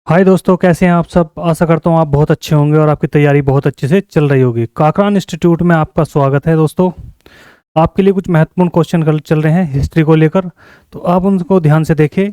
हाय दोस्तों, कैसे हैं आप सब। आशा करता हूँ आप बहुत अच्छे होंगे और आपकी तैयारी बहुत अच्छे से चल रही होगी। काकरान इंस्टीट्यूट में आपका स्वागत है दोस्तों। आपके लिए कुछ महत्वपूर्ण क्वेश्चन चल रहे हैं हिस्ट्री को लेकर, तो आप उनको ध्यान से देखें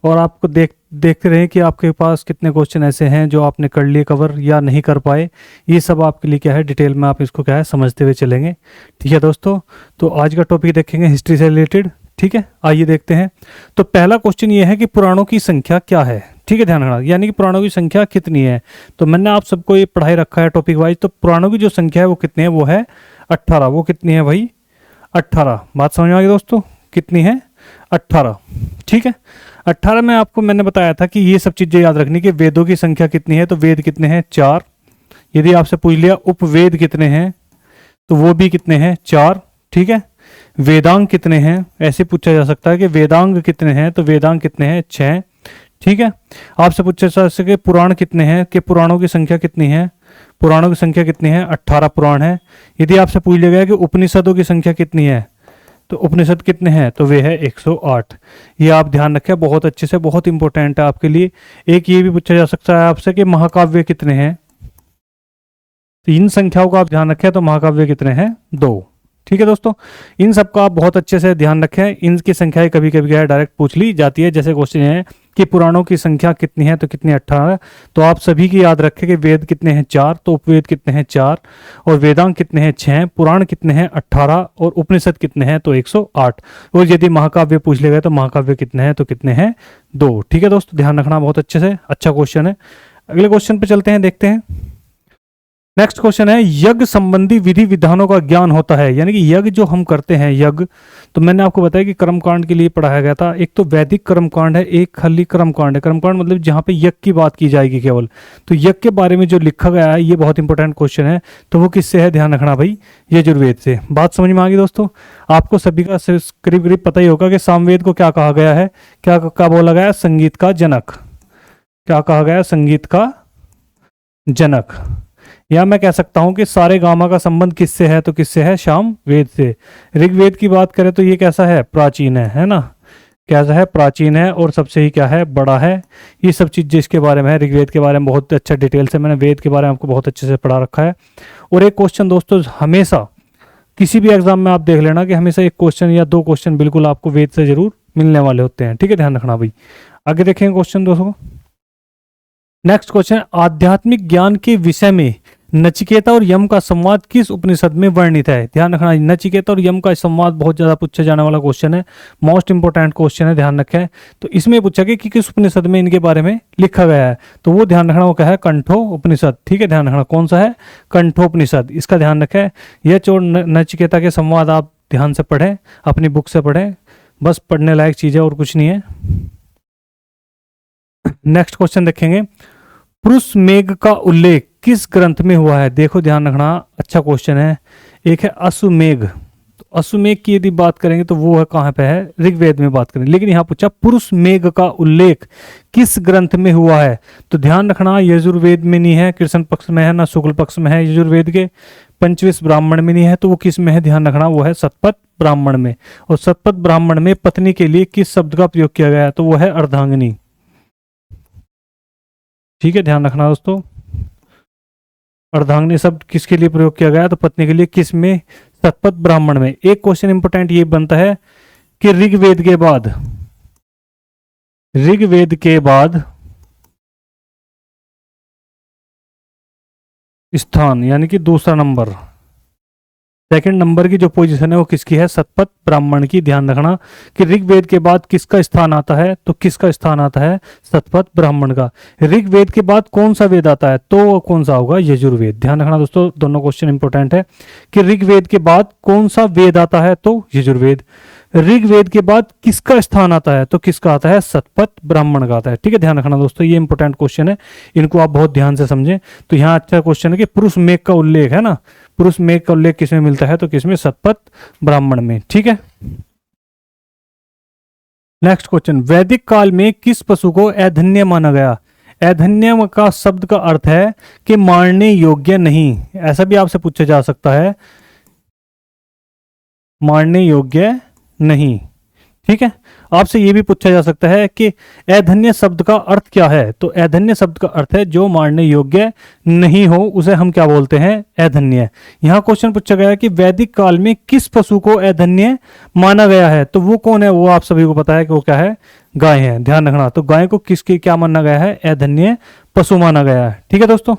और आपको देखते रहें कि आपके पास कितने क्वेश्चन ऐसे हैं जो आपने कर लिए कवर या नहीं कर पाए। ये सब आपके लिए क्या है, डिटेल में आप इसको क्या है समझते हुए चलेंगे। ठीक है दोस्तों, तो आज का टॉपिक देखेंगे हिस्ट्री से रिलेटेड। ठीक है, आइए देखते हैं। तो पहला क्वेश्चन ये है कि पुराणों की संख्या क्या है। ठीक है, ध्यान रखना, यानी कि पुराणों की संख्या कितनी है। तो मैंने आप सबको ये पढ़ाई रखा है टॉपिक वाइज। तो पुराणों की जो संख्या है वो कितनी है, वो है 18। वो कितनी है भाई, 18। बात समझ में आ गई दोस्तों, कितनी है, 18। ठीक है, 18 में आपको मैंने बताया था कि ये सब चीजें याद रखनी कि वेदों की संख्या कितनी है। तो वेद कितने हैं, 4। यदि आपसे पूछ लिया उपवेद कितने हैं, तो वो भी कितने हैं, 4। ठीक है, वेदांग कितने हैं, ऐसे पूछा जा सकता है कि वेदांग कितने हैं, तो वेदांग कितने हैं, 6। ठीक है, आपसे पूछा जा सकता है कि पुराण कितने हैं, कि पुराणों की संख्या कितनी है। पुराणों की संख्या कितनी है, 18 पुराण है। यदि आपसे पूछ लिया गया कि उपनिषदों की संख्या कितनी है, तो उपनिषद कितने हैं, तो वे है 108। ये आप ध्यान रखें बहुत अच्छे से, बहुत इंपॉर्टेंट है आपके लिए। एक ये भी पूछा जा सकता है आपसे कि महाकाव्य कितने हैं। तो इन संख्याओं का आप ध्यान रखें, तो महाकाव्य कितने हैं, 2। ठीक है दोस्तों, इन सब का आप बहुत अच्छे से ध्यान रखें। इनकी संख्याएं कभी कभी क्या है डायरेक्ट पूछ ली जाती है। जैसे क्वेश्चन है कि पुराणों की संख्या कितनी है, तो कितनी, 18। तो आप सभी की याद रखें कि वेद कितने हैं, 4। तो उपवेद कितने हैं, 4। और वेदांग कितने हैं, 6। पुराण कितने हैं, 18। और उपनिषद कितने हैं, तो 108। और यदि महाकाव्य पूछ ले गए तो महाकाव्य कितने हैं, तो कितने हैं, 2। ठीक है दोस्तों, ध्यान रखना बहुत अच्छे से, अच्छा क्वेश्चन है। अगले क्वेश्चन पे चलते हैं, देखते हैं। नेक्स्ट क्वेश्चन है, यज्ञ संबंधी विधि विधानों का ज्ञान होता है। यानी कि यज्ञ जो हम करते हैं, यज्ञ, तो मैंने आपको बताया कि कर्मकांड के लिए पढ़ाया गया था। एक तो वैदिक कर्मकांड है, एक खाली कर्मकांड है। कर्मकांड मतलब जहाँ पे यज्ञ की बात की जाएगी केवल। तो यज्ञ के बारे में जो लिखा गया है, ये बहुत इंपॉर्टेंट क्वेश्चन है। तो वो किससे है, ध्यान रखना भाई, यजुर्वेद से। बात समझ में आ गई दोस्तों। आपको सभी का करीब करीब पता ही होगा कि सामवेद को क्या कहा गया है, क्या क्या बोला गया है, संगीत का जनक। क्या कहा गया, संगीत का जनक। या मैं कह सकता हूं कि सारे गामा का संबंध किससे है, तो किससे है, साम वेद से। ऋग्वेद की बात करें तो ये कैसा है, प्राचीन है ना। कैसा है, प्राचीन है, और सबसे ही क्या है, बड़ा है। ये सब चीज जिसके बारे में है, ऋग्वेद के बारे में बहुत अच्छा डिटेल से मैंने वेद के बारे में आपको बहुत अच्छे से पढ़ा रखा है। और एक क्वेश्चन दोस्तों, हमेशा किसी भी एग्जाम में आप देख लेना कि हमेशा एक क्वेश्चन या 2 क्वेश्चन बिल्कुल आपको वेद से जरूर मिलने वाले होते हैं। ठीक है, ध्यान रखना भाई। आगे देखेंगे क्वेश्चन दोस्तों। नेक्स्ट क्वेश्चन, आध्यात्मिक ज्ञान के विषय में नचिकेता और यम का संवाद किस उपनिषद में वर्णित है। ध्यान रखना, नचिकेता और यम का संवाद बहुत ज्यादा पूछा जाने वाला क्वेश्चन है, मोस्ट इंपोर्टेंट क्वेश्चन है, ध्यान रखें। तो इसमें पूछा गया कि किस उपनिषद में इनके बारे में लिखा गया है। तो वो ध्यान रखना, वो क्या है, कंठो उपनिषद। ठीक है, ध्यान रखना कौन सा है, कंठोपनिषद, इसका ध्यान रखें। यह चोर नचिकेता के संवाद आप ध्यान से पढ़ें, अपनी बुक से पढ़ें, बस पढ़ने लायक चीज है और कुछ नहीं है। नेक्स्ट क्वेश्चन देखेंगे, पुरुष मेघ का उल्लेख किस ग्रंथ में हुआ है। देखो ध्यान रखना, अच्छा क्वेश्चन है। एक है अश्वमेघ। तो अश्वमेघ की यदि बात करेंगे तो वो है कहाँ पे है, ऋग्वेद में बात करेंगे। लेकिन यहाँ पूछा पुरुष मेघ का उल्लेख किस ग्रंथ में हुआ है। तो ध्यान रखना, यजुर्वेद में नहीं है, कृष्ण पक्ष में है, ना शुक्ल पक्ष में है। यजुर्वेद के पंचविश ब्राह्मण में नहीं है, तो वो किस में है, ध्यान रखना, वो है शतपथ ब्राह्मण में। और शतपथ ब्राह्मण में पत्नी के लिए किस शब्द का प्रयोग किया गया है, तो वो है अर्धांगिनी। ठीक है, ध्यान रखना दोस्तों, अर्धांगिनी शब्द किसके लिए प्रयोग किया गया, तो पत्नी के लिए, किस में, शतपथ ब्राह्मण में। एक क्वेश्चन इंपोर्टेंट ये बनता है कि ऋग्वेद के बाद स्थान, यानी कि दूसरा नंबर, सेकंड नंबर की जो पोजीशन है वो किसकी है, शतपथ ब्राह्मण की। ध्यान रखना कि ऋग्वेद के बाद किसका स्थान आता है, तो किसका स्थान आता है, शतपथ ब्राह्मण का। ऋग्वेद के बाद कौन सा वेद आता है, तो कौन सा होगा, यजुर्वेद। ध्यान रखना दोस्तों, दोनों क्वेश्चन इंपॉर्टेंट है कि ऋग्वेद के बाद कौन सा वेद आता है, तो यजुर्वेद। ऋग्वेद के बाद किसका स्थान आता है, तो किसका आता है, शतपथ ब्राह्मण का आता है। ठीक है, ध्यान रखना दोस्तों, ये इंपॉर्टेंट क्वेश्चन है, इनको आप बहुत ध्यान से समझें। तो यहाँ अच्छा क्वेश्चन है कि पुरुष मेघ का उल्लेख है ना, पुरुष मेघ का उल्लेख किसमें मिलता है, तो किसमें, शतपथ ब्राह्मण में। ठीक है, नेक्स्ट क्वेश्चन, वैदिक काल में किस पशु को ऐधन्य माना गया। ऐधन्य का शब्द का अर्थ है कि मारने योग्य नहीं, ऐसा भी आपसे पूछा जा सकता है, मारने योग्य नहीं। ठीक है, आपसे ये भी पूछा जा सकता है कि अधन्य शब्द का अर्थ क्या है। तो अधन्य शब्द का अर्थ है जो मारने योग्य नहीं हो, उसे हम क्या बोलते हैं, अधन्य। यहाँ क्वेश्चन पूछा गया है कि वैदिक काल में किस पशु को अधन्य माना गया है। तो वो कौन है, वो आप सभी को पता है कि वो क्या है, गाय है। ध्यान रखना, तो गाय को किसके क्या माना गया है, अधन्य पशु माना गया है। ठीक है दोस्तों,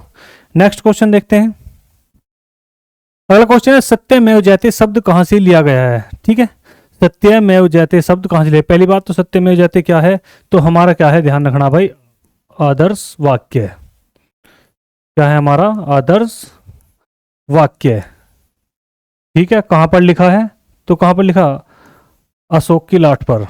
नेक्स्ट क्वेश्चन देखते हैं। अगला क्वेश्चन है सत्यमेव जयते शब्द कहां से लिया गया है। ठीक है, सत्यमेव जयते शब्द कहां से लिया। पहली बात तो सत्यमेव जयते क्या है, तो हमारा क्या है, ध्यान रखना भाई, आदर्श वाक्य। क्या है हमारा, आदर्श वाक्य। ठीक है, कहां पर लिखा है, तो कहां पर लिखा, अशोक की लाट पर,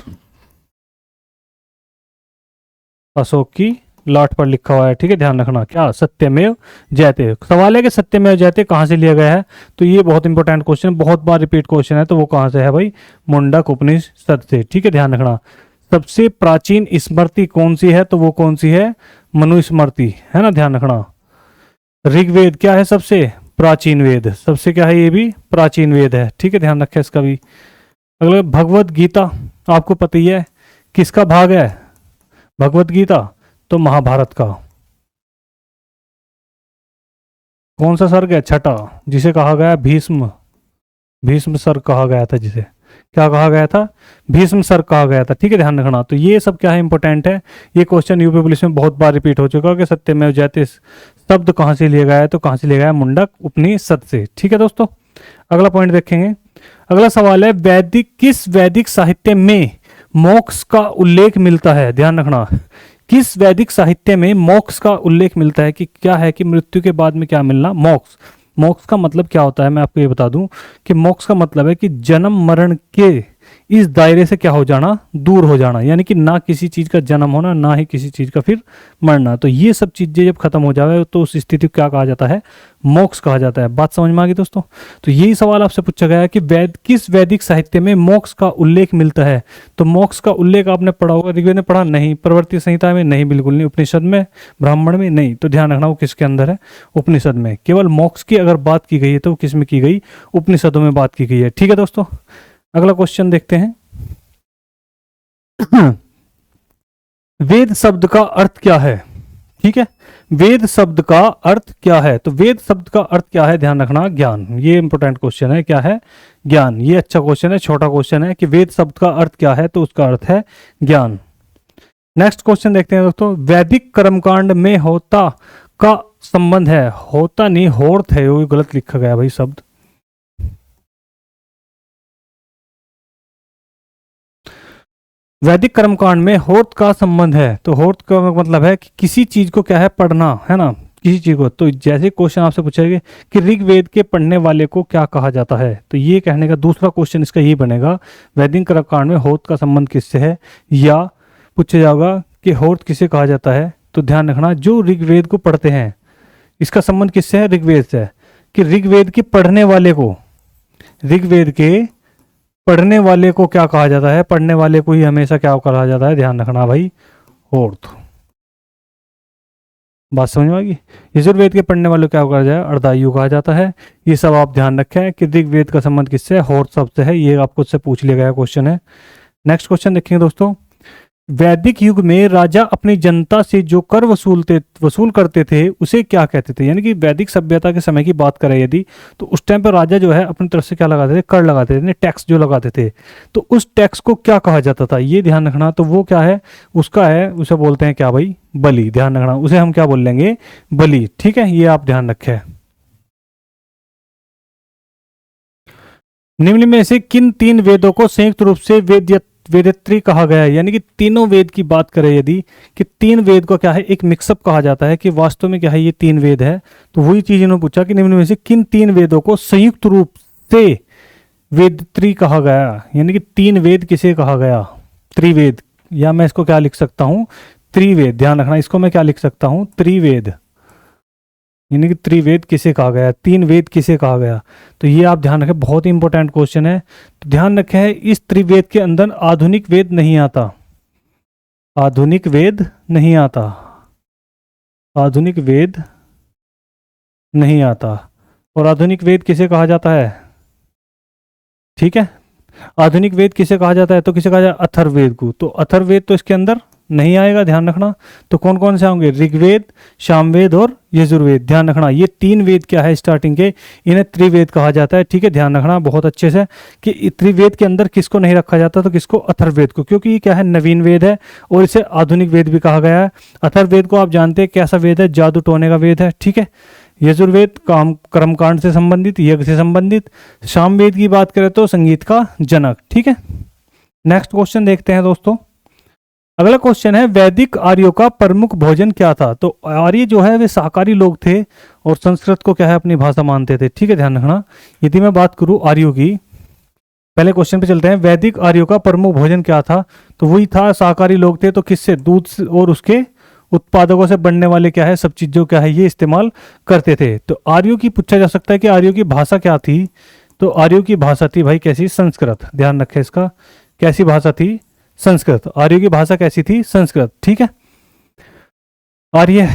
अशोक की लाट पर लिखा हुआ है। ठीक है, ध्यान रखना, क्या सत्यमेव जयते। सवाल है कि सत्यमेव जयते कहां से लिया गया है, तो ये बहुत इंपॉर्टेंट क्वेश्चन, बहुत बार रिपीट क्वेश्चन है। तो वो कहां से है भाई, मुंडक उपनिषद से। ठीक है, ध्यान रखना। सबसे प्राचीन स्मृति कौन सी है, तो वो कौन सी है, मनुस्मृति है ना। ध्यान रखना, ऋग्वेद क्या है, सबसे प्राचीन वेद, सबसे क्या है, ये भी प्राचीन वेद है। ठीक है, ध्यान रखें इसका भी। अगला भगवत गीता, आपको पता ही है किसका भाग है भगवत गीता, तो महाभारत का। कौन सा सर्ग है, छठा, जिसे कहा गया भीष्म, भीष्म सर्ग कहा गया था, जिसे क्या कहा गया था, भीष्म सर्ग कहा गया था। ठीक है, ध्यान रखना। तो ये सब क्या है, इंपॉर्टेंट है। ये क्वेश्चन यूपी पुलिस में बहुत बार रिपीट हो चुका है कि सत्यमेव जयते शब्द कहां से लिया गया है, तो कहां से लिया गया है, मुंडक उपनिषद से। ठीक है दोस्तों, अगला पॉइंट देखेंगे। अगला सवाल है वैदिक किस वैदिक साहित्य में मोक्ष का उल्लेख मिलता है। ध्यान रखना, किस वैदिक साहित्य में मोक्ष का उल्लेख मिलता है, कि क्या है कि मृत्यु के बाद में क्या मिलना, मोक्ष। मोक्ष का मतलब क्या होता है, मैं आपको ये बता दूं कि मोक्ष का मतलब है कि जन्म मरण के इस दायरे से क्या हो जाना, दूर हो जाना। यानी कि ना किसी चीज का जन्म होना, ना ही किसी चीज का फिर मरना। तो ये सब चीजें जब खत्म हो जाए तो उस स्थिति को क्या कहा जाता है, मोक्ष कहा जाता है। बात समझ में आ गई दोस्तों। तो यही सवाल आपसे पूछा गया है कि किस वैदिक साहित्य में मोक्ष का उल्लेख मिलता है। तो मोक्ष का उल्लेख आपने पढ़ा होगा, ऋग्वेद में पढ़ा नहीं, प्रवृत्ति संहिता में नहीं, बिल्कुल नहीं, उपनिषद में, ब्राह्मण में नहीं। तो ध्यान रखना वो किसके अंदर है, उपनिषद में। केवल मोक्ष की अगर बात की गई है तो किस में की गई, उपनिषदों में बात की गई है। ठीक है दोस्तों, अगला क्वेश्चन देखते हैं। वेद शब्द का अर्थ क्या है। ठीक है, वेद शब्द का अर्थ क्या है, तो वेद शब्द का अर्थ क्या है, ध्यान रखना, ज्ञान। ये इंपॉर्टेंट क्वेश्चन है, क्या है, ज्ञान। ये अच्छा क्वेश्चन है, छोटा क्वेश्चन है कि वेद शब्द का अर्थ क्या है, तो उसका अर्थ है ज्ञान। नेक्स्ट क्वेश्चन देखते हैं दोस्तों। वैदिक कर्मकांड में होता का संबंध है, होता नहीं होर्थ है, वो गलत लिखा गया भाई शब्द। वैदिक कर्मकांड में होर्त का संबंध है, तो होर्त का मतलब है कि किसी चीज को क्या है, पढ़ना है ना, किसी चीज को। तो जैसे क्वेश्चन आपसे पूछेगा कि ऋग्वेद के पढ़ने वाले को क्या कहा जाता है, तो ये कहने का दूसरा क्वेश्चन इसका ये बनेगा, वैदिक कर्मकांड में होर्त का संबंध किससे है, या पूछा जाएगा कि होर्त किसे कहा जाता है। तो ध्यान रखना, जो ऋग्वेद को पढ़ते हैं, इसका संबंध किससे है, ऋग्वेद से है। कि ऋग्वेद के पढ़ने वाले को, ऋग्वेद के पढ़ने वाले को क्या कहा जाता है, पढ़ने वाले को ही हमेशा क्या कहा जाता है, ध्यान रखना भाई, होर्थ। बात समझ में आ गई। यजुर्वेद के पढ़ने वाले को क्या कहा जाए, अर्धायु कहा जाता है। ये सब आप ध्यान रखें कि ऋग्वेद का संबंध किससे है, होर्थ शब्द से है। ये आपको उससे पूछ लिया गया क्वेश्चन है। नेक्स्ट क्वेश्चन देखेंगे दोस्तों। वैदिक युग में राजा अपनी जनता से जो कर वसूल करते थे उसे क्या कहते थे। यानी कि वैदिक सभ्यता के समय की बात करें यदि, तो उस टाइम पर राजा जो है अपनी तरफ से क्या लगाते थे, कर लगाते थे, टैक्स जो लगाते थे। तो उस टैक्स को क्या कहा जाता था, ये ध्यान रखना। तो वो क्या है, उसका है, उसे बोलते हैं क्या भाई, बलि। ध्यान रखना, उसे हम क्या बोल लेंगे, बलि। ठीक है, ये आप ध्यान रखें। निम्न में से किन तीन वेदों को संयुक्त रूप से वेदत्री कहा गया है। यानी कि तीनों वेद की बात करें यदि, कि तीन वेद को क्या है, एक मिक्सअप कहा जाता है, कि वास्तव में क्या है, ये तीन वेद है। तो वही चीज इन्होंने पूछा कि निम्न में से किन तीन वेदों को संयुक्त रूप से वेदत्री कहा गया। यानी कि तीन वेद किसे कहा गया, त्रिवेद, या मैं इसको क्या लिख सकता हूं, त्रिवेद। ध्यान रखना, इसको मैं क्या लिख सकता हूं, त्रिवेद। यानी कि त्रिवेद किसे कहा गया, तीन वेद किसे कहा गया। तो ये आप ध्यान रखें, बहुत ही इंपॉर्टेंट क्वेश्चन है। तो ध्यान रखें, इस त्रिवेद के अंदर आधुनिक वेद नहीं आता, आधुनिक वेद नहीं आता, आधुनिक वेद नहीं आता। और आधुनिक वेद किसे कहा जाता है, ठीक है। आधुनिक वेद किसे कहा जाता है, तो किसे कहा जाता है, अथर्ववेद को। तो अथर्ववेद तो इसके अंदर नहीं आएगा, ध्यान रखना। तो कौन कौन से होंगे, ऋग्वेद, सामवेद और यजुर्वेद। ध्यान रखना ये 3 वेद क्या है स्टार्टिंग के, इन्हें त्रिवेद कहा जाता है। ठीक है, ध्यान रखना बहुत अच्छे से कि त्रिवेद के अंदर किसको नहीं रखा जाता, तो किसको, अथर्ववेद को, क्योंकि ये क्या है, नवीन वेद है और इसे आधुनिक वेद भी कहा गया है। अथर्ववेद को आप जानते हैं कैसा वेद है, जादू टोने का वेद है। ठीक है, यजुर्वेद काम कर्मकांड से संबंधित, यज्ञ से संबंधित। सामवेद की बात करें तो संगीत का जनक। ठीक है, नेक्स्ट क्वेश्चन देखते हैं दोस्तों। अगला क्वेश्चन है, वैदिक आर्यों का प्रमुख भोजन क्या था। तो आर्य जो है वे शाकाहारी लोग थे और संस्कृत को क्या है, अपनी भाषा मानते थे। ठीक है, ध्यान रखना। यदि मैं बात करूं आर्यों की, पहले क्वेश्चन पे चलते हैं। वैदिक आर्यों का प्रमुख भोजन क्या था, तो वही था, शाकाहारी लोग थे। तो किससे, दूध और उसके उत्पादकों से बनने वाले क्या है, सब चीजों क्या है, ये इस्तेमाल करते थे। तो आर्यों की पूछा जा सकता है कि आर्यों की भाषा क्या थी, तो आर्यों की भाषा थी भाई कैसी, संस्कृत। ध्यान रखें इसका, कैसी भाषा थी, संस्कृत। आर्यों की भाषा कैसी थी, संस्कृत। ठीक है, आर्य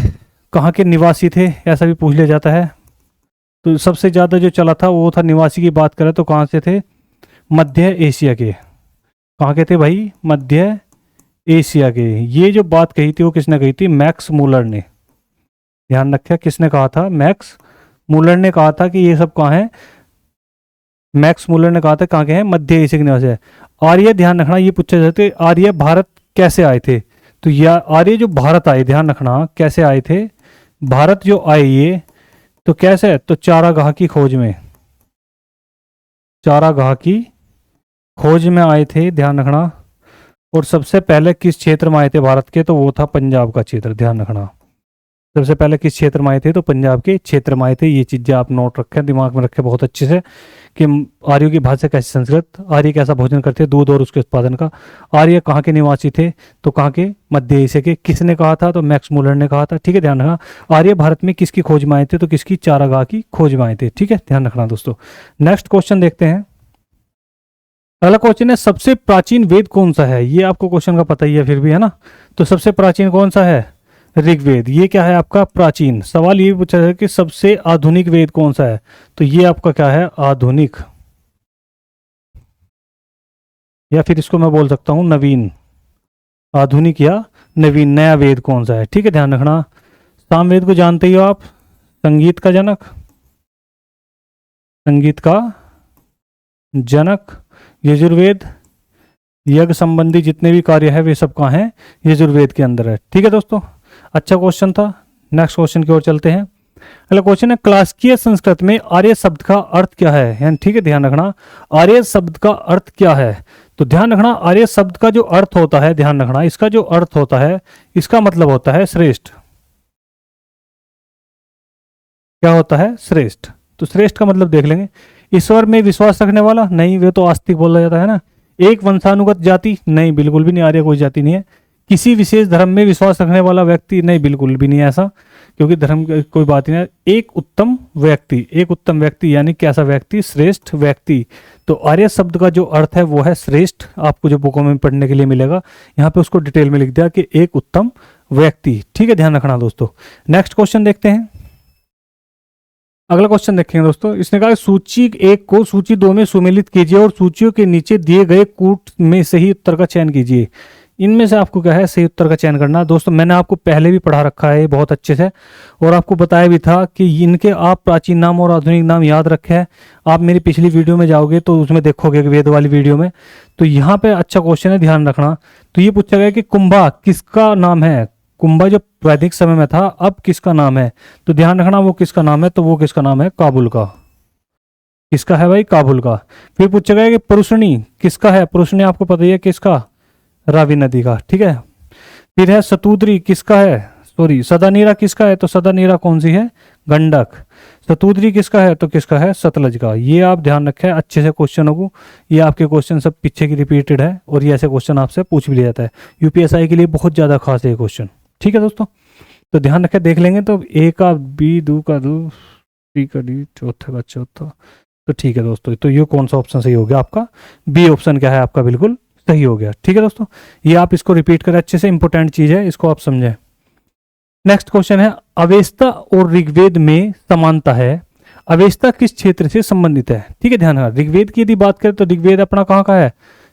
कहाँ के निवासी थे, ऐसा भी पूछ लिया जाता है। तो सबसे ज्यादा जो चला था वो था, निवासी की बात करें तो कहाँ से थे, मध्य एशिया के। कहाँ के थे भाई, मध्य एशिया के। ये जो बात कही थी वो किसने कही थी, मैक्स मूलर ने। ध्यान रखें किसने कहा था, मैक्स मूलर ने कहा था कि ये सब कहाँ है, मैक्स मूलर ने कहा था कहाँ के हैं, मध्य एशिया के निवासी है। आर्य, ध्यान रखना ये पूछे जाते, आर्य भारत कैसे आए थे, तो या आर्य जो भारत आए, ध्यान रखना कैसे आए थे, भारत जो आए ये, तो कैसे, तो चारागाह की खोज में, चारागाह की खोज में आए थे। ध्यान रखना। और सबसे पहले किस क्षेत्र में आए थे भारत के, तो वो था पंजाब का क्षेत्र। ध्यान रखना, सबसे पहले किस क्षेत्र में आए थे, तो पंजाब के क्षेत्र में आए थे। ये चीजें आप नोट रखें, दिमाग में रखें बहुत अच्छे से कि आर्यों की भाषा कैसी, संस्कृत। आर्य कैसा भोजन करते, दूध और उसके उत्पादन का। आर्य कहाँ के निवासी थे, तो कहाँ के, मध्य एशिया के। किसने कहा था, तो मैक्स मूलर ने कहा था। ठीक है, ध्यान रखना। आर्य भारत में किसकी खोज में आए थे, तो किसकी, चारागाह की खोज में आए थे। ठीक है, ध्यान रखना दोस्तों। नेक्स्ट क्वेश्चन देखते हैं। अगला क्वेश्चन है, सबसे प्राचीन वेद कौन सा है। ये आपको क्वेश्चन का पता ही है फिर भी, है ना। तो सबसे प्राचीन कौन सा है, ऋग्वेद। ये क्या है आपका, प्राचीन। सवाल ये पूछा है कि सबसे आधुनिक वेद कौन सा है, तो ये आपका क्या है, आधुनिक, या फिर इसको मैं बोल सकता हूं नवीन। आधुनिक या नवीन, नया वेद कौन सा है। ठीक है, ध्यान रखना। सामवेद को जानते ही हो आप, संगीत का जनक, संगीत का जनक। यजुर्वेद, यज्ञ संबंधी जितने भी कार्य है वे सब कहाँ हैं, यजुर्वेद के अंदर है। ठीक है दोस्तों, अच्छा क्वेश्चन था। नेक्स्ट क्वेश्चन की ओर चलते हैं। अगला क्वेश्चन है, क्लासिकीय संस्कृत में आर्य शब्द का अर्थ क्या है। ठीक है, ध्यान रखना। आर्य शब्द का अर्थ क्या है, तो ध्यान रखना। आर्य शब्द का जो अर्थ होता है, ध्यान रखना, इसका जो अर्थ होता है, इसका मतलब होता है श्रेष्ठ। क्या होता है, श्रेष्ठ। तो श्रेष्ठ का मतलब देख लेंगे। ईश्वर में विश्वास रखने वाला, नहीं, वे तो आस्तिक बोला जाता है ना। एक वंशानुगत जाति, नहीं, बिल्कुल भी नहीं, आर्य कोई जाति नहीं है। किसी विशेष धर्म में विश्वास रखने वाला व्यक्ति, नहीं, बिल्कुल भी नहीं ऐसा, क्योंकि धर्म की कोई बात नहीं है। एक उत्तम व्यक्ति, एक उत्तम व्यक्ति यानी कैसा व्यक्ति, श्रेष्ठ व्यक्ति। तो आर्य शब्द का जो अर्थ है वो है श्रेष्ठ। आपको जो बुकों में पढ़ने के लिए मिलेगा, यहाँ पे उसको डिटेल में लिख दिया कि एक उत्तम व्यक्ति। ठीक है, ध्यान रखना दोस्तों। नेक्स्ट क्वेश्चन देखते हैं। अगला क्वेश्चन देखेंगे दोस्तों। इसने कहा सूची 1 को सूची 2 में सुमेलित कीजिए और सूचियों के नीचे दिए गए कूट में सही उत्तर का चयन कीजिए। इनमें से आपको क्या है, सही उत्तर का चयन करना। दोस्तों मैंने आपको पहले भी पढ़ा रखा है बहुत अच्छे से, और आपको बताया भी था कि इनके आप प्राचीन नाम और आधुनिक नाम याद रखें। आप मेरी पिछली वीडियो में जाओगे तो उसमें देखोगे, वेद वाली वीडियो में। तो यहाँ पे अच्छा क्वेश्चन है, ध्यान रखना। तो ये पूछा गया कि कुंभा किसका नाम है। कुंभा जो वैदिक समय में था, अब किसका नाम है, तो ध्यान रखना वो किसका नाम है, तो वो किसका नाम है, काबुल का। किसका है भाई, काबुल का। फिर पूछा गया कि पुरुषणी किसका है। पुरुषणी आपको पता ही है किसका, रावी नदी का। ठीक है। फिर है सतुद्री किसका है, सॉरी सदानीरा किसका है, तो सदानीरा कौन सी है, गंडक। सतुद्री किसका है, तो किसका है, सतलज का। ये आप ध्यान रखें अच्छे से क्वेश्चनों को। ये आपके क्वेश्चन सब पीछे की रिपीटेड है और ये ऐसे क्वेश्चन आपसे पूछ भी लिया जाता है। यूपीएसआई के लिए बहुत ज्यादा खास है ये क्वेश्चन। ठीक है दोस्तों, तो ध्यान रखें, देख लेंगे। तो ए का बी, दो का दो, सी का डी, चौथा का चौथा। तो ठीक है दोस्तों, तो ये कौन सा ऑप्शन सही हो गया आपका, बी ऑप्शन क्या है आपका, बिल्कुल सही हो गया। ठीक है दोस्तों, ये आप इसको रिपीट करें अच्छे से, इंपॉर्टेंट चीज है, इसको आप समझें। नेक्स्ट क्वेश्चन है, अवेस्ता और ऋग्वेद में समानता है, अवेस्ता किस क्षेत्र से संबंधित है? ठीक है, ध्यान रखना। ऋग्वेद की यदि बात करें तो ऋग्वेद अपना कहाँ का है?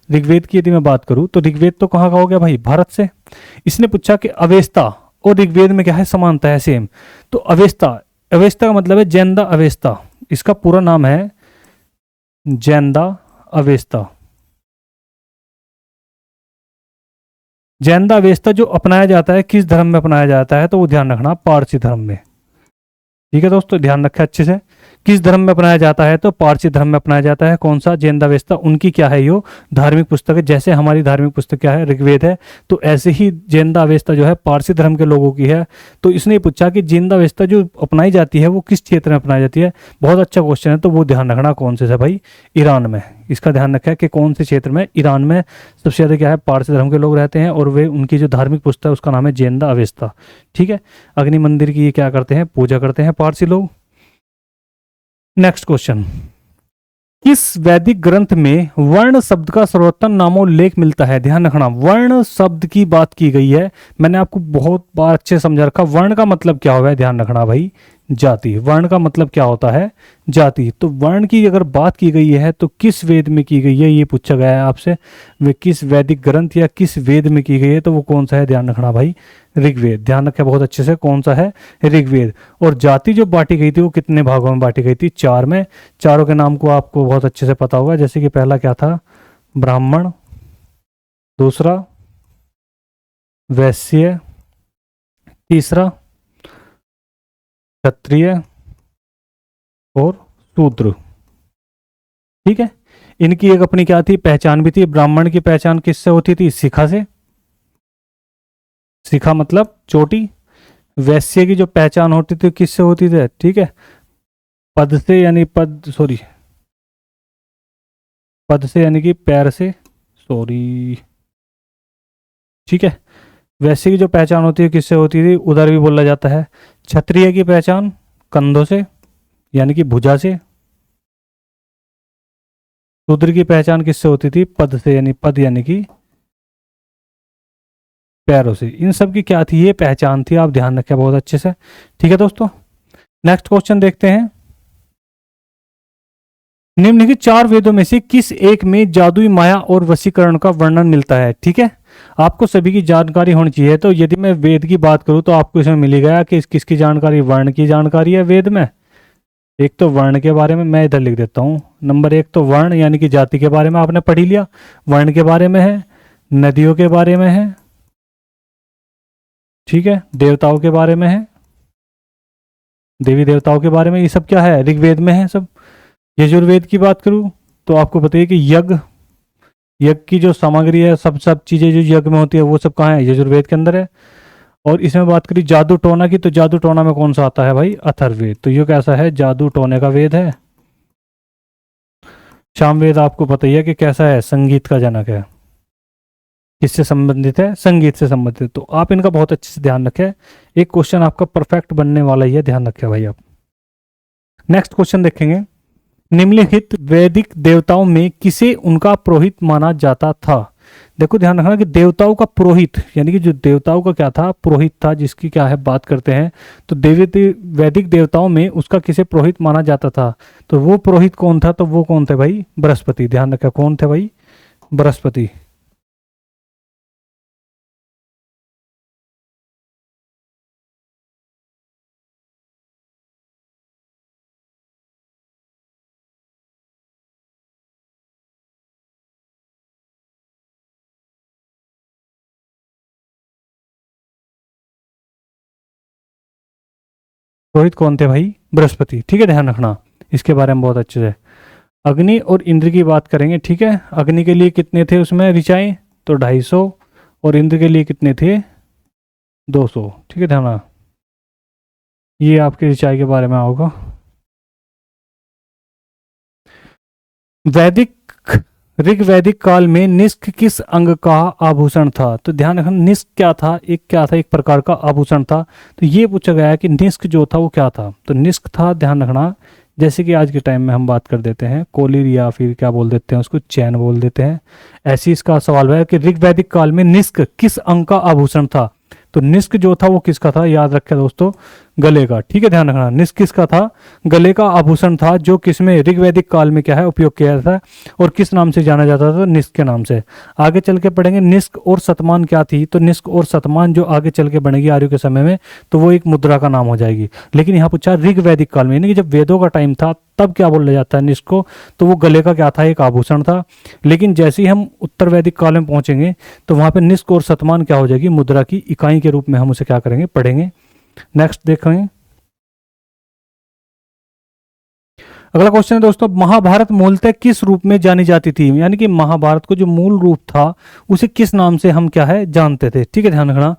ऋग्वेद की यदि मैं बात करूं तो ऋग्वेद तो कहाँ का हो गया भाई? भारत से। इसने पूछा कि अवेस्ता और ऋग्वेद में क्या है? समानता है, सेम। तो अवेस्ता, अवेस्ता का मतलब है जैनदा अवेस्ता। इसका पूरा नाम है जैनदा अवेस्ता। जैनदा अवेस्ता जो अपनाया जाता है, किस धर्म में अपनाया जाता है? तो वो ध्यान रखना, पारसी धर्म में। ठीक है दोस्तों, ध्यान रखें अच्छे से। किस धर्म में अपनाया जाता है? तो पारसी धर्म में अपनाया जाता है। कौन सा? जैनदावेस्ता। उनकी क्या है? यो धार्मिक पुस्तक है। जैसे हमारी धार्मिक पुस्तक क्या है? ऋग्वेद है। तो ऐसे ही जैनदावेस्ता जो है पारसी धर्म के लोगों की है। तो इसने पूछा कि जैनदावेस्ता जो अपनाई जाती है वो किस क्षेत्र में अपनाई जाती है? बहुत अच्छा क्वेश्चन है, तो वो ध्यान रखना कौन से है भाई? ईरान में। इसका ध्यान रखा है कि कौन से क्षेत्र में? ईरान में सबसे ज्यादा क्या है? पारसी धर्म के लोग रहते हैं, और वे उनकी जो धार्मिक पुस्तक है उसका नाम है जैनदावेस्ता। ठीक है, अग्नि मंदिर की ये क्या करते हैं? पूजा करते हैं पारसी लोग। नेक्स्ट क्वेश्चन, किस वैदिक ग्रंथ में वर्ण शब्द का सर्वोत्तम नामोल्लेख मिलता है? ध्यान रखना, वर्ण शब्द की बात की गई है। मैंने आपको बहुत बार अच्छे समझा रखा, वर्ण का मतलब क्या होगा? ध्यान रखना भाई, जाति। वर्ण का मतलब क्या होता है? जाति। तो वर्ण की अगर बात की गई है तो किस वेद में की गई है, ये पूछा गया है आपसे। वे किस वैदिक ग्रंथ या किस वेद में की गई है? तो वो कौन सा है? ध्यान रखना भाई, ऋग्वेद। ध्यान रखें बहुत अच्छे से, कौन सा है? ऋग्वेद। और जाति जो बांटी गई थी वो कितने भागों में बांटी गई थी? 4 में। चारों के नाम को आपको बहुत अच्छे से पता होगा, जैसे कि पहला क्या था? ब्राह्मण, दूसरा वैश्य, तीसरा क्षत्रिय और शूद्र। ठीक है, इनकी एक अपनी क्या थी? पहचान भी थी। ब्राह्मण की पहचान किससे होती थी? शिखा से। शिखा मतलब चोटी। वैश्य की जो पहचान होती थी किससे होती थी? ठीक है, पद से, यानी पद, सॉरी, पद से यानी कि पैर से, सॉरी। ठीक है, वैश्य की जो पहचान होती है किससे होती थी? उधर भी बोला जाता है। क्षत्रिय की पहचान कंधों से, यानी कि भुजा से। शूद्र की पहचान किससे होती थी? पद से, यानी पद यानी कि पैरों से। इन सब की क्या थी? ये पहचान थी। आप ध्यान रखें बहुत अच्छे से। ठीक है दोस्तों, नेक्स्ट क्वेश्चन देखते हैं। निम्नलिखित 4 वेदों में से किस एक में जादुई माया और वशीकरण का वर्णन मिलता है? ठीक है, आपको सभी की जानकारी होनी चाहिए। तो यदि मैं वेद की बात करूं तो आपको इसमें मिलेगा कि किसकी जानकारी? वर्ण की जानकारी है वेद में। एक तो वर्ण के बारे में, मैं इधर लिख देता हूं। नंबर 1 तो वर्ण यानी कि जाति के बारे में आपने पढ़ ही लिया, वर्ण के बारे में है। नदियों के बारे में है। ठीक है, देवताओं के बारे में है, देवी देवताओं के बारे में। ये सब क्या है? ऋग्वेद में है सब। यजुर्वेद की बात करूं तो आपको बताइए कि यज्ञ, यज्ञ की जो सामग्री है, सब चीजें जो यज्ञ में होती है वो सब कहाँ है? यजुर्वेद के अंदर है। और इसमें बात करी जादू टोना की, तो जादू टोना में कौन सा आता है भाई? अथर्ववेद। तो ये कैसा है? जादू टोने का वेद है। सामवेद आपको पता ही है कि कैसा है? संगीत का जनक है। किससे संबंधित है? संगीत से संबंधित। तो आप इनका बहुत अच्छे से ध्यान रखें, एक क्वेश्चन आपका परफेक्ट बनने वाला ही है, ध्यान रखें भाई आप। नेक्स्ट क्वेश्चन देखेंगे, निम्नलिखित वैदिक देवताओं में किसे उनका पुरोहित माना जाता था? देखो ध्यान रखना कि देवताओं का पुरोहित, यानी कि जो देवताओं का क्या था? पुरोहित था, जिसकी क्या है बात करते हैं। तो वैदिक देवताओं में उसका किसे पुरोहित माना जाता था? तो वो पुरोहित कौन था? तो वो कौन थे भाई? बृहस्पति। ध्यान रखा, कौन थे भाई? बृहस्पति। पुरोहित कौन थे भाई? बृहस्पति। ठीक है, ध्यान रखना इसके बारे में बहुत अच्छे से। अग्नि और इंद्र की बात करेंगे। ठीक है, अग्नि के लिए कितने थे उसमें ऋचाएं? तो 250। और इंद्र के लिए कितने थे? 200। ठीक है, ध्यान रखना, ये आपकी ऋचाई के बारे में होगा। ऋग्वैदिक काल में निष्क किस अंग का आभूषण था? तो ध्यान रखना, निष्क क्या था? एक प्रकार का आभूषण था। तो ये पूछा गया है कि निष्क जो था वो क्या था? तो निष्क था, ध्यान रखना, जैसे कि आज के टाइम में हम बात कर देते हैं कोलिर, या फिर क्या बोल देते हैं उसको, चैन बोल देते हैं। ऐसी इसका सवाल है कि ऋग्वैदिक काल में निष्क किस अंग का आभूषण था? तो निष्क जो था वो किसका था? याद रखें दोस्तों, गले का। ठीक है, ध्यान रखना। निस्क किसका था? गले का आभूषण था, जो किसमें ऋग्वैदिक काल में क्या है उपयोग किया जाता था और किस नाम से जाना जाता था? निस्क के नाम से। आगे चल के पढ़ेंगे निस्क और शतमान क्या थी। तो निस्क और शतमान जो आगे चल के बनेगी आर्यों के समय में, तो वो एक मुद्रा का नाम हो जाएगी। लेकिन यहाँ पूछा ऋग्वैदिक काल में, यानी कि जब वेदों का टाइम था तब क्या बोला जाता है निस्क को? तो वो गले का क्या था? एक आभूषण था। लेकिन जैसे ही हम उत्तर वैदिक काल में पहुंचेंगे तो वहां पे निस्क और शतमान क्या हो जाएगी? मुद्रा की इकाई के रूप में हम उसे क्या करेंगे? पढ़ेंगे। नेक्स्ट देखेंगे। अगला क्वेश्चन है दोस्तों, महाभारत मूलतः किस रूप में जानी जाती थी? यानी कि महाभारत को जो मूल रूप था उसे किस नाम से हम क्या है जानते थे? ठीक है, ध्यान रखना।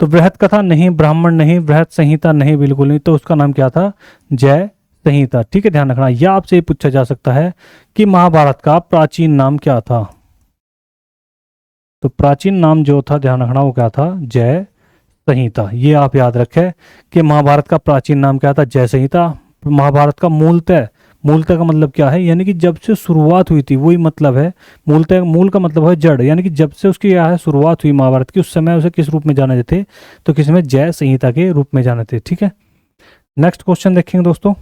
तो बृहत कथा नहीं, ब्राह्मण नहीं, बृहत संहिता नहीं, बिल्कुल नहीं। तो उसका नाम क्या था? जय संहिता। ठीक है, ध्यान रखना। यह आपसे पूछा जा सकता है कि महाभारत का प्राचीन नाम क्या था। तो प्राचीन नाम जो था, ध्यान रखना, वो क्या था? जय संहिता। ये आप याद रखें कि महाभारत का प्राचीन नाम क्या था? जय संहिता। महाभारत का मूलतः, मूलतः का मतलब क्या है? यानी कि जब से शुरुआत हुई थी, वही मतलब है मूलतः। मूल का मतलब है जड़, यानी कि जब से उसकी क्या है शुरुआत हुई महाभारत की, उस समय उसे किस रूप में जाने थे? तो किसमें? जय संहिता के रूप में जाने थे। ठीक है, नेक्स्ट क्वेश्चन देखेंगे दोस्तों।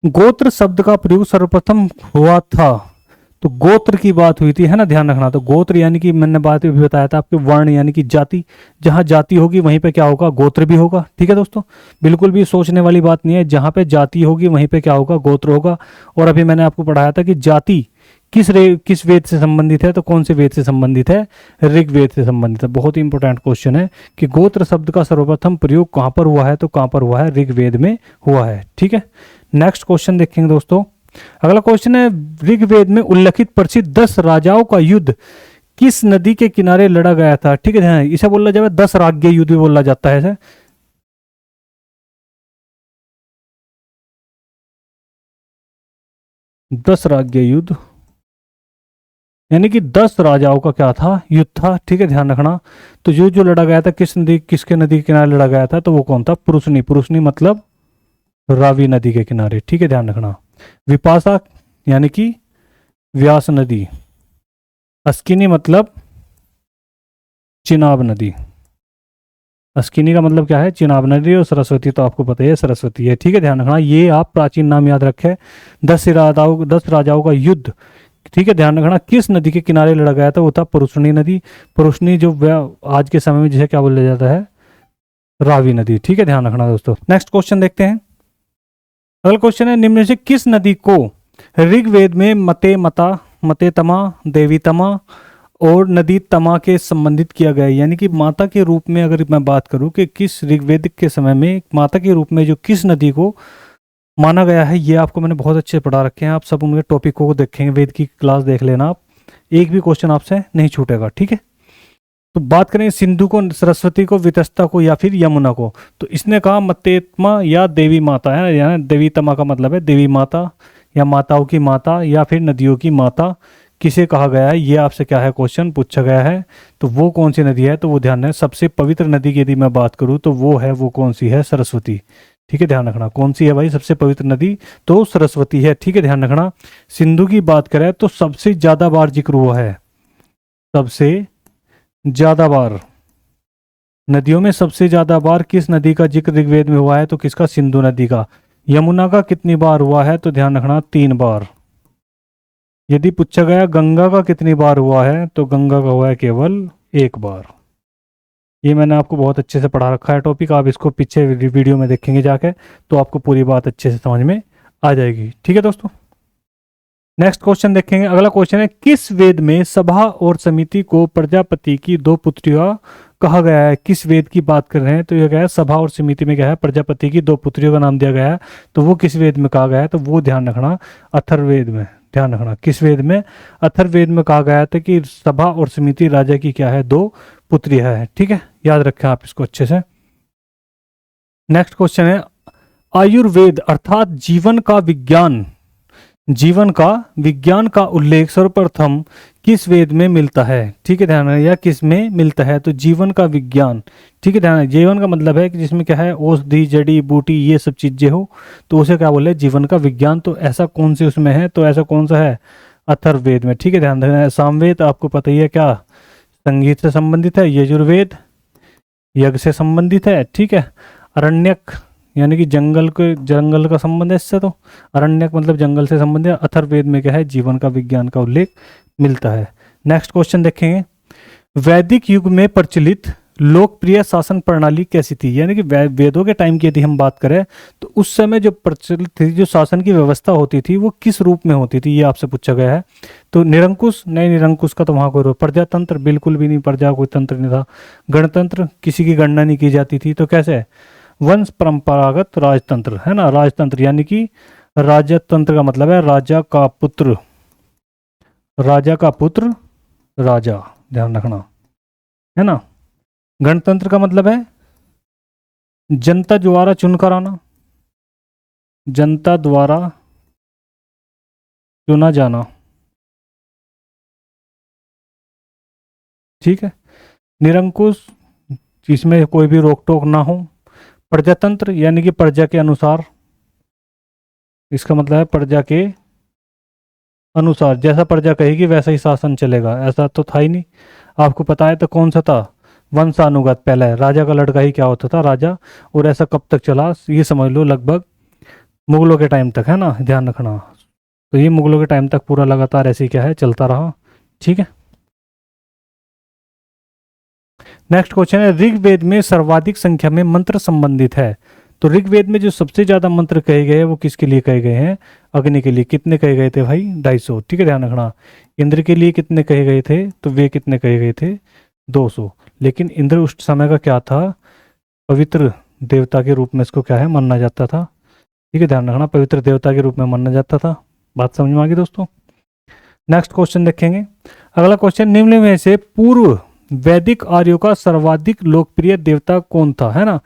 गोत्र शब्द का प्रयोग सर्वप्रथम हुआ था। तो गोत्र की बात हुई थी, है ना, ध्यान रखना। तो गोत्र यानी कि मैंने बात भी बताया था आपके, वर्ण यानी कि जाति। जहां जाति होगी वहीं पे क्या होगा? गोत्र भी होगा। ठीक है दोस्तों, बिल्कुल भी सोचने वाली बात नहीं है। जहां पे जाति होगी वहीं पे क्या होगा? गोत्र होगा। और अभी मैंने आपको पढ़ाया था कि जाति किस वेद से संबंधित है? तो कौन से वेद से संबंधित है? ऋग्वेद से संबंधित है। बहुत ही इंपॉर्टेंट क्वेश्चन है कि गोत्र शब्द का सर्वप्रथम प्रयोग कहां पर हुआ है? तो कहां पर हुआ है? ऋग्वेद में हुआ है। ठीक है, नेक्स्ट क्वेश्चन देखेंगे दोस्तों। अगला क्वेश्चन है, ऋग्वेद में उल्लेखित प्रसिद्ध 10 राजाओं का युद्ध किस नदी के किनारे लड़ा गया था? ठीक है, ध्यान, इसे बोला जाता है 10 राज्य युद्ध भी बोला जाता है इसे। 10 राज्य युद्ध यानी कि 10 राजाओं का क्या था? युद्ध था। ठीक है, ध्यान रखना। तो जो लड़ा गया था किसके नदी के किनारे लड़ा गया था? तो वो कौन था? पुरुषनी। पुरुषनी मतलब रावी नदी के किनारे। ठीक है, ध्यान रखना। विपाशा यानी कि व्यास नदी। अस्किनी मतलब चिनाब नदी। अस्किनी का मतलब क्या है? चिनाब नदी। और सरस्वती तो आपको पता है सरस्वती है। ठीक है, ध्यान रखना। ये आप प्राचीन नाम याद रखें। 10 राजाओं का युद्ध, ठीक है, ध्यान रखना, किस नदी के किनारे लड़ा गया था? वो था पुरुषनी नदी। पुरुषनी जो आज के समय में जिसे क्या बोला जाता है? रावी नदी। ठीक है, ध्यान रखना दोस्तों। नेक्स्ट क्वेश्चन देखते हैं। अगला क्वेश्चन है, निम्न में से किस नदी को ऋग्वेद में मते मता, मते तमा, देवी तमा और नदी तमा के संबंधित किया गया है? यानी कि माता के रूप में अगर मैं बात करूं कि किस ऋग्वेद के समय में माता के रूप में जो किस नदी को माना गया है, ये आपको मैंने बहुत अच्छे पढ़ा रखे हैं। आप सब उनके टॉपिकों को देखेंगे, वेद की क्लास देख लेना आप, एक भी क्वेश्चन आपसे नहीं छूटेगा। ठीक है, तो बात करें सिंधु को, सरस्वती को, वितस्ता को या फिर यमुना को। तो इसने कहा मतेत्मा या देवी माता है, या देवी तमा का मतलब है देवी माता या माताओं की माता या फिर नदियों की माता किसे कहा गया है? ये आपसे क्या है क्वेश्चन पूछा गया है। तो वो कौन सी नदी है? तो वो ध्यान है, सबसे पवित्र नदी की यदि मैं बात करूं तो वो है, वो कौन सी है? सरस्वती। ठीक है, ध्यान रखना। कौन सी है भाई सबसे पवित्र नदी? तो सरस्वती है। ठीक है, ध्यान रखना। सिंधु की बात करें तो सबसे ज्यादा बार जिक्र हुआ है, सबसे ज्यादा बार नदियों में सबसे ज्यादा बार किस नदी का जिक्र ऋग्वेद में हुआ है? तो किसका? सिंधु नदी का। यमुना का कितनी बार हुआ है? तो ध्यान रखना 3 बार। यदि पूछा गया गंगा का कितनी बार हुआ है? तो गंगा का हुआ है केवल 1 बार। ये मैंने आपको बहुत अच्छे से पढ़ा रखा है टॉपिक, आप इसको पीछे वीडियो में देखेंगे जाके तो आपको पूरी बात अच्छे से समझ में आ जाएगी। ठीक है दोस्तों, नेक्स्ट क्वेश्चन देखेंगे। अगला क्वेश्चन है, किस वेद में सभा और समिति को प्रजापति की 2 पुत्रियां कहा गया है? किस वेद की बात कर रहे हैं? तो यह गया है सभा और समिति में क्या है? प्रजापति की 2 पुत्रियों का नाम दिया गया है। तो वो किस वेद में कहा गया है? तो वो ध्यान रखना अथर्ववेद में। ध्यान रखना किस वेद में? अथर्ववेद में कहा गया था कि सभा और समिति राजा की क्या है? 2 पुत्रियां है। ठीक है, याद रखें आप इसको अच्छे से। नेक्स्ट क्वेश्चन है, आयुर्वेद अर्थात जीवन का विज्ञान, जीवन का विज्ञान का उल्लेख सर्वप्रथम किस वेद में मिलता है? ठीक है, ध्यान रखना, या किस में मिलता है? तो जीवन का विज्ञान। ठीक है, ध्यान रखना, जीवन का मतलब है कि जिसमें क्या है? औषधि, जड़ी बूटी, ये सब चीजें हो तो उसे क्या बोले? जीवन का विज्ञान। तो ऐसा कौन से उसमें है? तो ऐसा कौन सा है? अथर्ववेद में। ठीक है, ध्यान रखना। सामवेद आपको पता ही है क्या? संगीत से संबंधित है। यजुर्वेद यज्ञ से संबंधित है। ठीक है, अरण्यक यानी कि जंगल का संबंध है इससे, तो अरण्यक मतलब जंगल से संबंधित है। अथर्ववेद में क्या है, जीवन का विज्ञान का उल्लेख मिलता है। नेक्स्ट क्वेश्चन देखेंगे, वैदिक युग में प्रचलित लोकप्रिय शासन प्रणाली कैसी थी? यानी कि वेदों के टाइम की यदि हम बात करें तो उस समय जो प्रचलित थी, जो शासन की व्यवस्था होती थी, वो किस रूप में होती थी, ये आपसे पूछा गया है। तो निरंकुश नहीं, निरंकुश का तो वहां कोई प्रजातंत्र बिल्कुल भी नहीं, प्रजा कोई तंत्र नहीं था। गणतंत्र, किसी की गणना नहीं की जाती थी। तो कैसे, वंश परंपरागत राजतंत्र, है ना, राजतंत्र यानी कि राजतंत्र का मतलब है राजा का पुत्र, राजा का पुत्र राजा, ध्यान रखना, है ना। गणतंत्र का मतलब है जनता द्वारा चुनकर आना, जनता द्वारा चुना जाना, ठीक है। निरंकुश, जिसमें कोई भी रोक टोक ना हो। प्रजातंत्र यानी कि प्रजा के अनुसार, इसका मतलब है प्रजा के अनुसार, जैसा प्रजा कहेगी वैसा ही शासन चलेगा, ऐसा तो था ही नहीं। आपको पता है तो कौन सा था, वंशानुगत, पहले राजा का लड़का ही क्या होता था, राजा। और ऐसा कब तक चला, ये समझ लो लगभग मुगलों के टाइम तक, है ना, ध्यान रखना। तो ये मुगलों के टाइम तक पूरा लगातार ऐसे ही क्या है, चलता रहा, ठीक है। नेक्स्ट क्वेश्चन है, ऋग्वेद में सर्वाधिक संख्या में मंत्र संबंधित है। तो ऋग्वेद में जो सबसे ज्यादा मंत्र कहे गए हैं वो किसके लिए कहे गए हैं? अग्नि के लिए। कितने कहे गए थे भाई? 250, ठीक है, ध्यान रखना। इंद्र के लिए कितने कहे गए थे? तो वे कितने कहे गए थे? 200। लेकिन इंद्र उस समय का क्या था, पवित्र देवता के रूप में इसको क्या है, माना जाता था, ठीक है, ध्यान रखना, पवित्र देवता के रूप में माना जाता था। बात समझ में आ गई दोस्तों। नेक्स्ट क्वेश्चन देखेंगे। अगला क्वेश्चन, निम्न में से पूर्व वैदिक आर्यों का सर्वाधिक लोकप्रिय देवता कौन था, है ना।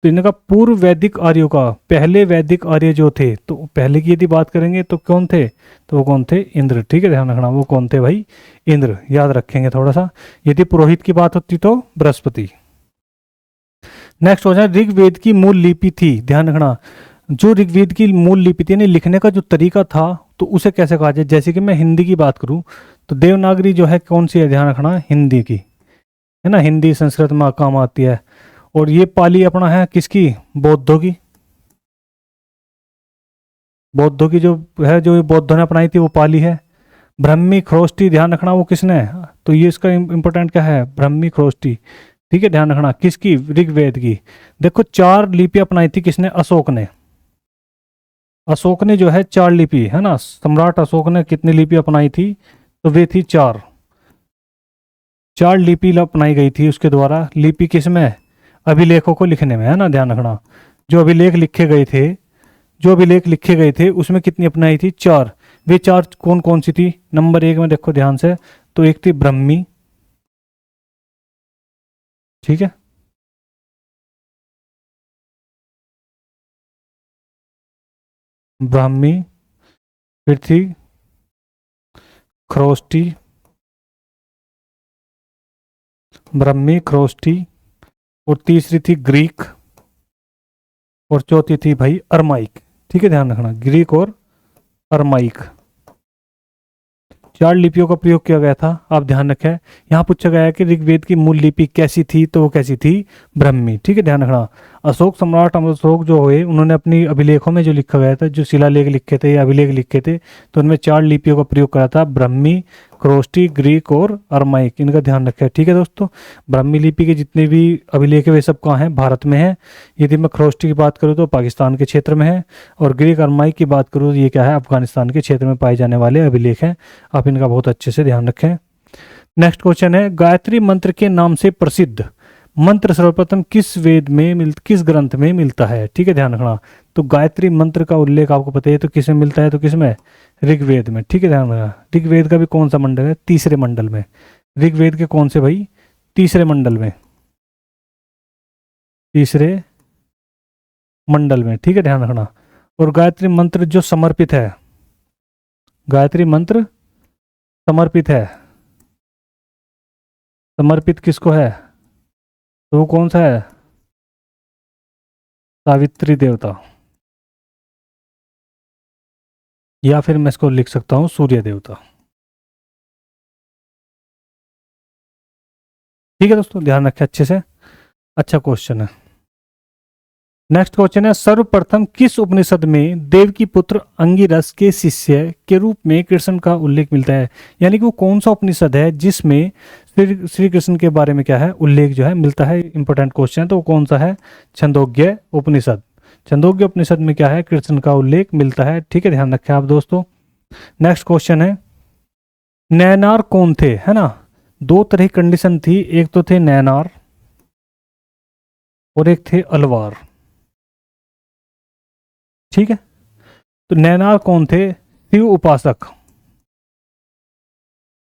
तो इनका पूर्व वैदिक आर्यों का, पहले वैदिक आर्य जो थे, तो पहले की यदि बात करेंगे तो कौन थे? तो वो कौन थे? इंद्र, ठीक है, ध्यान रखना, वो कौन थे भाई? इंद्र, याद रखेंगे थोड़ा सा। यदि पुरोहित की बात होती तो बृहस्पति। नेक्स्ट क्वेश्चन, ऋग्वेद की मूल लिपि थी, ध्यान रखना, जो ऋग्वेद की मूल लिपि थी, यानी लिखने का जो तरीका था, तो उसे कैसे कहा जाए? जैसे कि मैं हिंदी की बात करूं तो देवनागरी जो है कौन सी है, ध्यान रखना, हिंदी की, है ना, हिंदी संस्कृत में काम आती है। और ये पाली अपना है किसकी? बौद्धों की। बौद्धों की जो है, जो ये बौद्धों ने अपनाई थी, वो पाली है। ब्रह्मी खरोष्टी, ध्यान रखना, वो किसने है? तो ये इसका इंपॉर्टेंट क्या है, ब्रह्मी खरोष्टी, ठीक है, ध्यान रखना, किसकी? ऋग्वेद की। देखो 4 लिपि अपनाई थी किसने? अशोक ने। अशोक ने जो है 4 लिपि, है ना, सम्राट अशोक ने कितनी लिपि अपनाई थी? तो वे थी 4। 4 लिपि अपनाई गई थी उसके द्वारा। लिपि किसमें? अभिलेखों को लिखने में, है ना, ध्यान रखना। जो अभिलेख लिखे गए थे, जो अभिलेख लिखे गए थे उसमें कितनी अपनाई थी? 4। वे 4 कौन कौन सी थी? नंबर 1 में देखो ध्यान से, तो एक थी ब्रह्मी, ठीक है, ब्राह्मी। फिर थी खरोष्टी, ब्रह्मी खरोष्टी। और तीसरी थी ग्रीक। और चौथी थी भाई अरमाइक, ठीक है, ध्यान रखना, ग्रीक और अरमाइक। 4 लिपियों का प्रयोग किया गया था, आप ध्यान रखें। यहाँ पूछा गया है कि ऋग्वेद की मूल लिपि कैसी थी, तो वो कैसी थी? ब्रह्मी, ठीक है, ध्यान रखना। अशोक सम्राट अशोक जो हुए, उन्होंने अपनी अभिलेखों में जो लिखा गया था, जो शिलालेख लिखे थे या अभिलेख लिखे थे, तो उनमें 4 लिपियों का प्रयोग करा था, ब्रह्मी, खरोष्टी, ग्रीक और अरमाइक। इनका ध्यान रखें, ठीक है दोस्तों। ब्राह्मी लिपि के जितने भी अभिलेख है वे सब कहाँ हैं? भारत में है। यदि मैं खरोष्टी की बात करूँ तो पाकिस्तान के क्षेत्र में है। और ग्रीक अरमाइक की बात करूँ तो ये क्या है? अफगानिस्तान के क्षेत्र में पाए जाने वाले अभिलेख हैं। आप इनका बहुत अच्छे से ध्यान रखें। नेक्स्ट क्वेश्चन है, गायत्री मंत्र के नाम से प्रसिद्ध मंत्र सर्वप्रथम किस वेद में किस ग्रंथ में मिलता है? ठीक है, ध्यान रखना। तो गायत्री मंत्र का उल्लेख आपको पता है, तो किस में मिलता है? तो किस में? ऋग्वेद में, ठीक है, ध्यान रखना। ऋग्वेद का भी कौन सा मंडल है? तीसरे मंडल में। ऋग्वेद के कौन से भाई? तीसरे मंडल में, तीसरे मंडल में, ठीक है, ध्यान रखना। और गायत्री मंत्र जो समर्पित है, गायत्री मंत्र समर्पित है, समर्पित किसको है? तो वो कौन सा है? सावित्री देवता, या फिर मैं इसको लिख सकता हूँ सूर्य देवता। ठीक है दोस्तों, ध्यान रखें अच्छे से। अच्छा क्वेश्चन है। नेक्स्ट क्वेश्चन है, सर्वप्रथम किस उपनिषद में देवकी पुत्र अंगिरस के शिष्य के रूप में कृष्ण का उल्लेख मिलता है? यानी कि वो कौन सा उपनिषद है जिसमें श्री कृष्ण के बारे में क्या है उल्लेख जो है मिलता है? इंपॉर्टेंट क्वेश्चन है, तो वो कौन सा है? छंदोग्य उपनिषद। छंदोग्य उपनिषद में क्या है? कृष्ण का उल्लेख मिलता है। ठीक है, ध्यान रखें आप दोस्तों। नेक्स्ट क्वेश्चन है, नैनार कौन थे? है ना, दो तरह की कंडीशन थी, एक तो थे नैनार और एक थे अलवार। ठीक है, तो नैनार कौन थे? शिव उपासक।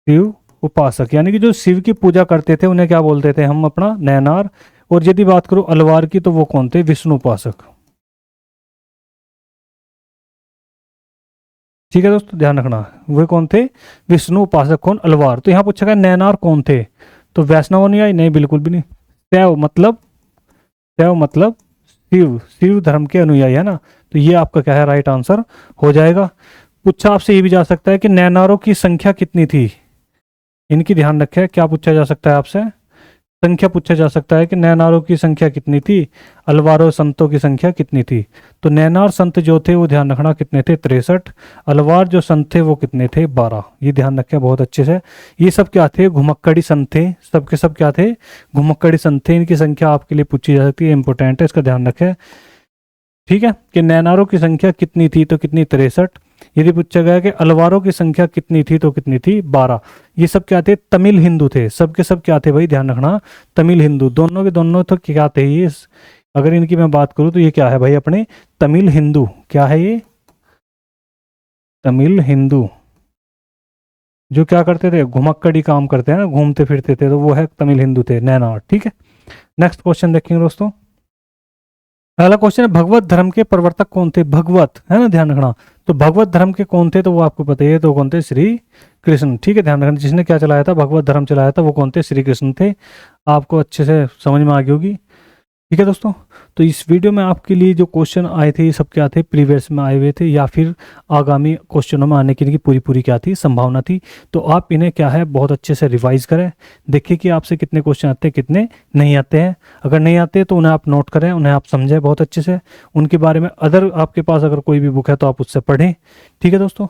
शिव उपासक यानी कि जो शिव की पूजा करते थे उन्हें क्या बोलते थे हम? अपना नैनार। और यदि बात करूं अलवार की, तो वो कौन थे? विष्णु उपासक। ठीक है दोस्तों, ध्यान रखना, वे कौन थे? विष्णु उपासक। कौन? अलवार। तो यहाँ पूछा गया नैनार कौन थे, तो वैष्णव अनुयायी? नहीं, बिल्कुल भी नहीं। शैव मतलब शिव, शिव धर्म के अनुयायी, है ना। तो ये आपका क्या है? राइट आंसर हो जाएगा। पूछा आपसे ये भी जा सकता है कि नैनारों की संख्या कितनी थी? इनकी ध्यान रखें, क्या पूछा जा सकता है आपसे? संख्या पूछा जा सकता है कि नैनारों की संख्या कितनी थी, अलवारों संतों की संख्या कितनी थी। तो नैनार संत जो थे वो ध्यान रखना कितने थे? 63। अलवार जो संत थे वो कितने थे? 12। ये ध्यान रखें बहुत अच्छे से। ये सब क्या थे? घुमक्कड़ी संत थे। सबके सब क्या थे? घुमक्कड़ी संत थे। इनकी संख्या आपके लिए पूछी जा सकती है, इंपॉर्टेंट है, इसका ध्यान रखें। ठीक है, कि नैनारों की संख्या कितनी थी, तो कितनी? 63। यदि पूछा गया कि अलवारों की संख्या कितनी थी, तो कितनी थी? 12। ये सब क्या थे? तमिल हिंदू थे। सबके सब क्या थे भाई? ध्यान रखना, तमिल हिंदू। दोनों के दोनों तो क्या थे ये? अगर इनकी मैं बात करूं तो ये क्या है भाई? अपने तमिल हिंदू। क्या है ये? तमिल हिंदू। जो क्या करते थे? घुमक्कड़ी काम करते हैं ना, घूमते फिरते थे, तो वो है तमिल हिंदू थे, नैनार। ठीक है, नेक्स्ट क्वेश्चन देखेंगे दोस्तों। पहला क्वेश्चन है, भगवत धर्म के प्रवर्तक कौन थे? भगवत, है ना, ध्यान रखना। तो भगवत धर्म के कौन थे, तो वो आपको पता ही है, तो कौन थे? श्री कृष्ण। ठीक है, ध्यान रखना, जिसने क्या चलाया था? भगवत धर्म चलाया था, वो कौन थे? श्री कृष्ण थे। आपको अच्छे से समझ में आ गई होगी। ठीक है दोस्तों, तो इस वीडियो में आपके लिए जो क्वेश्चन आए थे ये सब क्या थे? प्रीवियस में आए हुए थे या फिर आगामी क्वेश्चनों में आने की इनकी पूरी पूरी क्या थी? संभावना थी। तो आप इन्हें क्या है बहुत अच्छे से रिवाइज करें, देखिए कि आपसे कितने क्वेश्चन आते हैं, कितने नहीं आते हैं। अगर नहीं आते तो उन्हें आप नोट करें, उन्हें आप समझें बहुत अच्छे से। उनके बारे में अदर आपके पास अगर कोई भी बुक है तो आप उससे पढ़ें। ठीक है दोस्तों।